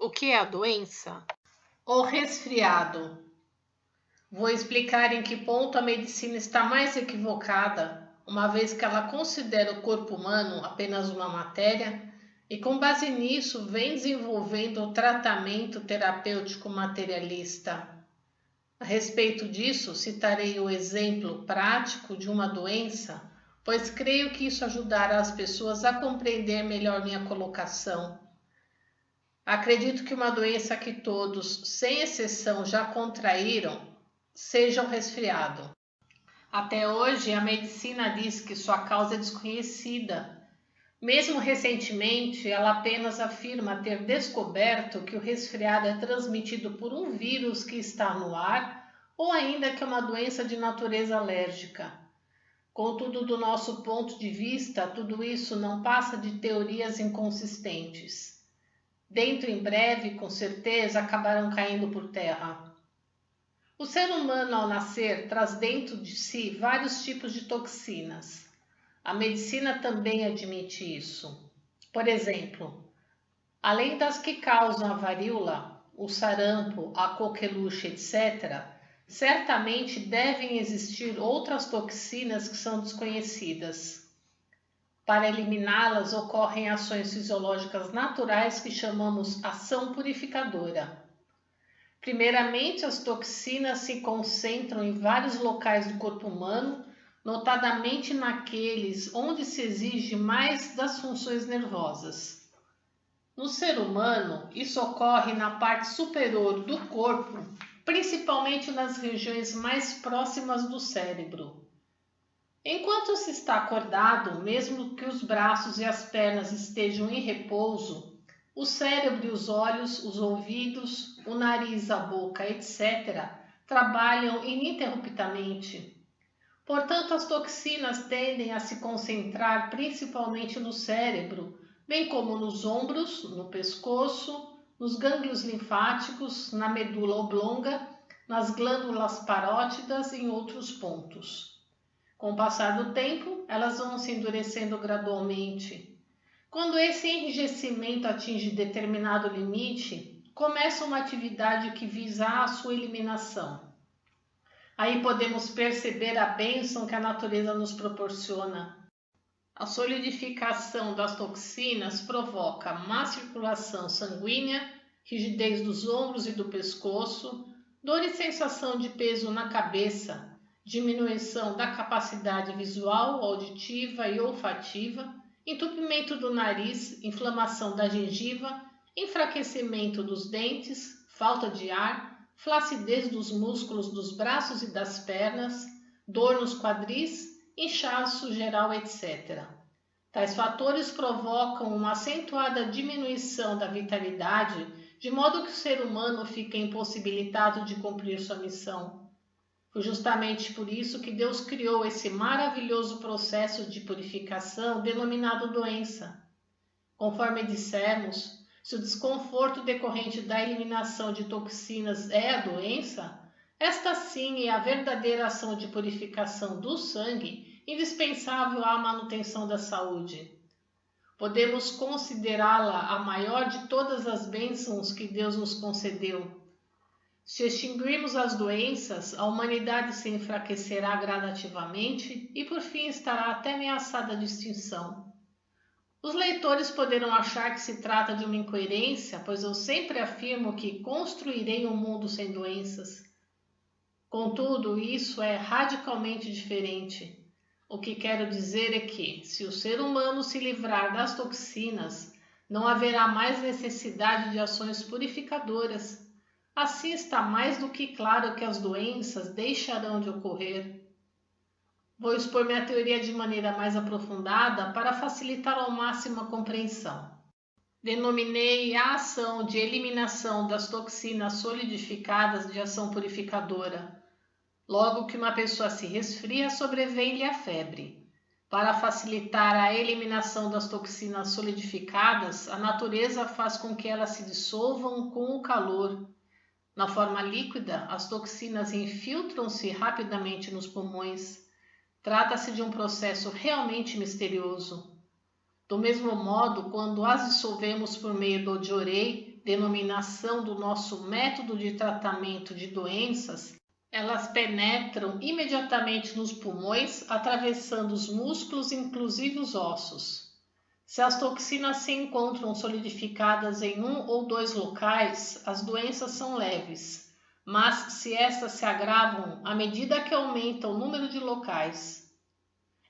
O que é a doença? O resfriado. Vou explicar em que ponto a medicina está mais equivocada, uma vez que ela considera o corpo humano apenas uma matéria e, com base nisso, vem desenvolvendo o tratamento terapêutico materialista. A respeito disso, citarei o exemplo prático de uma doença, pois creio que isso ajudará as pessoas a compreender melhor minha colocação. Acredito que uma doença que todos, sem exceção, já contraíram seja o resfriado. Até hoje, a medicina diz que sua causa é desconhecida. Mesmo recentemente, ela apenas afirma ter descoberto que o resfriado é transmitido por um vírus que está no ar ou ainda que é uma doença de natureza alérgica. Contudo, do nosso ponto de vista, tudo isso não passa de teorias inconsistentes. Dentro em breve, com certeza, acabarão caindo por terra. O ser humano, ao nascer, traz dentro de si vários tipos de toxinas. A medicina também admite isso. Por exemplo, além das que causam a varíola, o sarampo, a coqueluche, etc., certamente devem existir outras toxinas que são desconhecidas. Para eliminá-las, ocorrem ações fisiológicas naturais que chamamos ação purificadora. Primeiramente, as toxinas se concentram em vários locais do corpo humano, notadamente naqueles onde se exige mais das funções nervosas. No ser humano, isso ocorre na parte superior do corpo, principalmente nas regiões mais próximas do cérebro. Enquanto se está acordado, mesmo que os braços e as pernas estejam em repouso, o cérebro e os olhos, os ouvidos, o nariz, a boca, etc., trabalham ininterruptamente. Portanto, as toxinas tendem a se concentrar principalmente no cérebro, bem como nos ombros, no pescoço, nos gânglios linfáticos, na medula oblonga, nas glândulas parótidas e em outros pontos. Com o passar do tempo, elas vão se endurecendo gradualmente. Quando esse enrijecimento atinge determinado limite, começa uma atividade que visa a sua eliminação. Aí podemos perceber a bênção que a natureza nos proporciona. A solidificação das toxinas provoca má circulação sanguínea, rigidez dos ombros e do pescoço, dor e sensação de peso na cabeça, diminuição da capacidade visual, auditiva e olfativa, entupimento do nariz, inflamação da gengiva, enfraquecimento dos dentes, falta de ar, flacidez dos músculos dos braços e das pernas, dor nos quadris, inchaço geral, etc. Tais fatores provocam uma acentuada diminuição da vitalidade, de modo que o ser humano fica impossibilitado de cumprir sua missão. Foi justamente por isso que Deus criou esse maravilhoso processo de purificação denominado doença. Conforme dissemos, se o desconforto decorrente da eliminação de toxinas é a doença, esta sim é a verdadeira ação de purificação do sangue, indispensável à manutenção da saúde. Podemos considerá-la a maior de todas as bênçãos que Deus nos concedeu. Se extinguirmos as doenças, a humanidade se enfraquecerá gradativamente e por fim estará até ameaçada de extinção. Os leitores poderão achar que se trata de uma incoerência, pois eu sempre afirmo que construirei um mundo sem doenças. Contudo, isso é radicalmente diferente. O que quero dizer é que, se o ser humano se livrar das toxinas, não haverá mais necessidade de ações purificadoras. Assim está mais do que claro que as doenças deixarão de ocorrer. Vou expor minha teoria de maneira mais aprofundada para facilitar ao máximo a compreensão. Denominei a ação de eliminação das toxinas solidificadas de ação purificadora. Logo que uma pessoa se resfria, sobrevém-lhe a febre. Para facilitar a eliminação das toxinas solidificadas, a natureza faz com que elas se dissolvam com o calor. Na forma líquida, as toxinas infiltram-se rapidamente nos pulmões. Trata-se de um processo realmente misterioso. Do mesmo modo, quando as dissolvemos por meio do diorei, denominação do nosso método de tratamento de doenças, elas penetram imediatamente nos pulmões, atravessando os músculos, inclusive os ossos. Se as toxinas se encontram solidificadas em um ou dois locais, as doenças são leves, mas se estas se agravam à medida que aumenta o número de locais.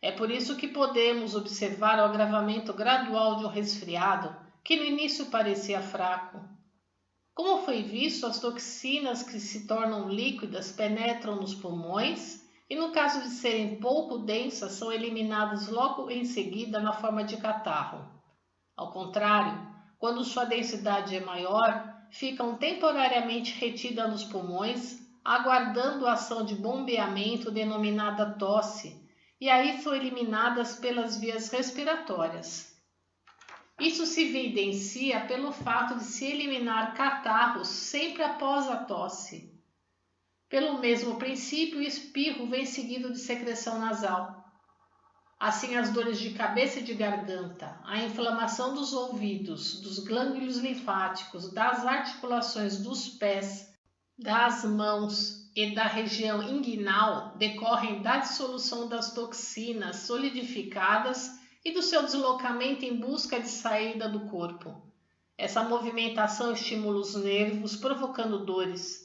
É por isso que podemos observar o agravamento gradual de um resfriado, que no início parecia fraco. Como foi visto, as toxinas que se tornam líquidas penetram nos pulmões e, no caso de serem pouco densas, são eliminadas logo em seguida na forma de catarro. Ao contrário, quando sua densidade é maior, ficam temporariamente retidas nos pulmões, aguardando a ação de bombeamento denominada tosse, e aí são eliminadas pelas vias respiratórias. Isso se evidencia pelo fato de se eliminar catarros sempre após a tosse. Pelo mesmo princípio, o espirro vem seguido de secreção nasal. Assim, as dores de cabeça e de garganta, a inflamação dos ouvidos, dos glândulos linfáticos, das articulações dos pés, das mãos e da região inguinal decorrem da dissolução das toxinas solidificadas e do seu deslocamento em busca de saída do corpo. Essa movimentação estimula os nervos, provocando dores.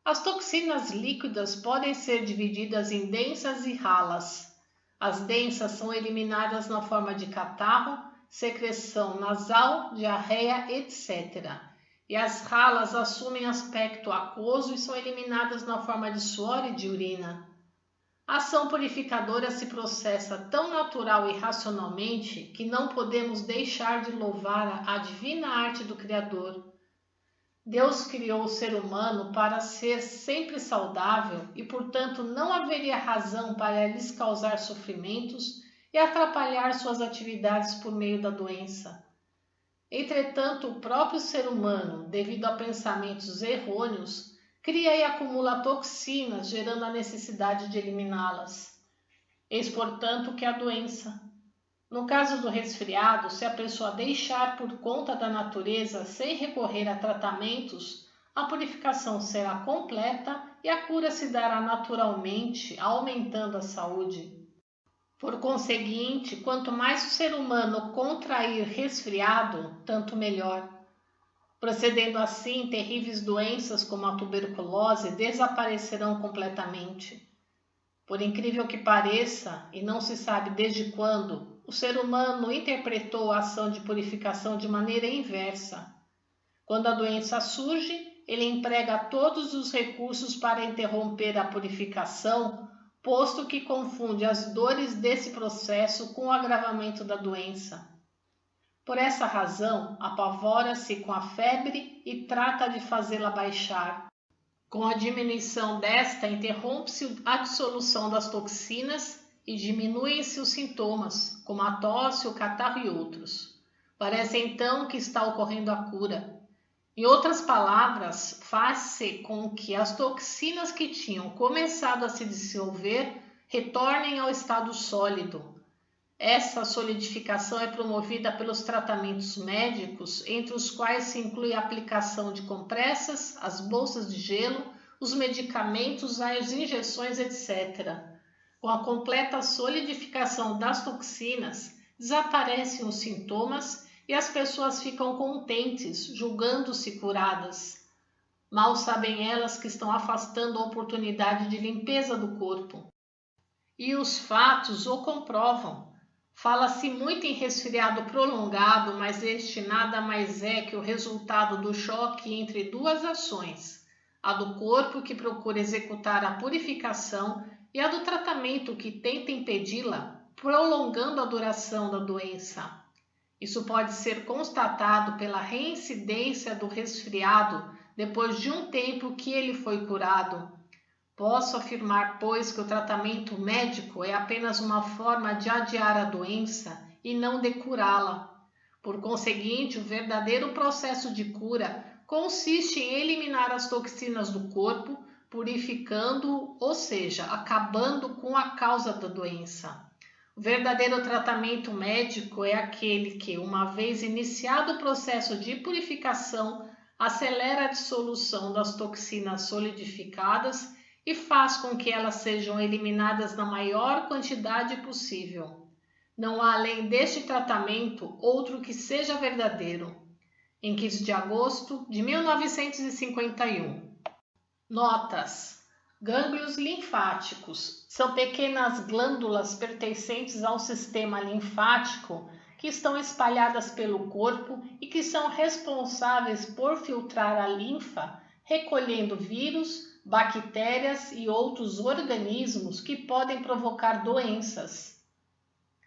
As toxinas líquidas podem ser divididas em densas e ralas. As densas são eliminadas na forma de catarro, secreção nasal, diarreia, etc. E as ralas assumem aspecto aquoso e são eliminadas na forma de suor e de urina. A ação purificadora se processa tão natural e racionalmente que não podemos deixar de louvar a divina arte do Criador. Deus criou o ser humano para ser sempre saudável e, portanto, não haveria razão para lhes causar sofrimentos e atrapalhar suas atividades por meio da doença. Entretanto, o próprio ser humano, devido a pensamentos errôneos, cria e acumula toxinas, gerando a necessidade de eliminá-las. Eis, portanto, que a doença. No caso do resfriado, se a pessoa deixar por conta da natureza sem recorrer a tratamentos, a purificação será completa e a cura se dará naturalmente, aumentando a saúde. Por conseguinte, quanto mais o ser humano contrair resfriado, tanto melhor. Procedendo assim, terríveis doenças como a tuberculose desaparecerão completamente. Por incrível que pareça, e não se sabe desde quando, o ser humano interpretou a ação de purificação de maneira inversa. Quando a doença surge, ele emprega todos os recursos para interromper a purificação, posto que confunde as dores desse processo com o agravamento da doença. Por essa razão, apavora-se com a febre e trata de fazê-la baixar. Com a diminuição desta, interrompe-se a dissolução das toxinas e diminuem-se os sintomas, como a tosse, o catarro e outros. Parece então que está ocorrendo a cura. Em outras palavras, faz-se com que as toxinas que tinham começado a se dissolver retornem ao estado sólido. Essa solidificação é promovida pelos tratamentos médicos, entre os quais se inclui a aplicação de compressas, as bolsas de gelo, os medicamentos, as injeções, etc. Com a completa solidificação das toxinas, desaparecem os sintomas e as pessoas ficam contentes, julgando-se curadas. Mal sabem elas que estão afastando a oportunidade de limpeza do corpo. E os fatos o comprovam. Fala-se muito em resfriado prolongado, mas este nada mais é que o resultado do choque entre duas ações, a do corpo que procura executar a purificação e a do tratamento que tenta impedi-la, prolongando a duração da doença. Isso pode ser constatado pela reincidência do resfriado depois de um tempo que ele foi curado. Posso afirmar, pois, que o tratamento médico é apenas uma forma de adiar a doença e não de curá-la. Por conseguinte, o verdadeiro processo de cura consiste em eliminar as toxinas do corpo, purificando-o, ou seja, acabando com a causa da doença. O verdadeiro tratamento médico é aquele que, uma vez iniciado o processo de purificação, acelera a dissolução das toxinas solidificadas e faz com que elas sejam eliminadas na maior quantidade possível. Não há, além deste tratamento, outro que seja verdadeiro. Em 15 de agosto de 1951. Notas: gânglios linfáticos são pequenas glândulas pertencentes ao sistema linfático que estão espalhadas pelo corpo e que são responsáveis por filtrar a linfa, recolhendo vírus, bactérias e outros organismos que podem provocar doenças.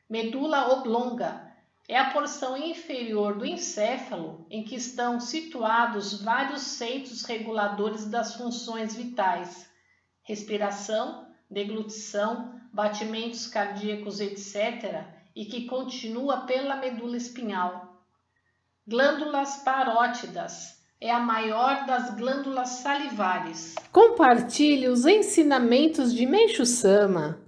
Medula oblonga é a porção inferior do encéfalo em que estão situados vários centros reguladores das funções vitais, respiração, deglutição, batimentos cardíacos, etc., e que continua pela medula espinhal. Glândulas parótidas é a maior das glândulas salivares. Compartilhe os ensinamentos de Meishu Sama.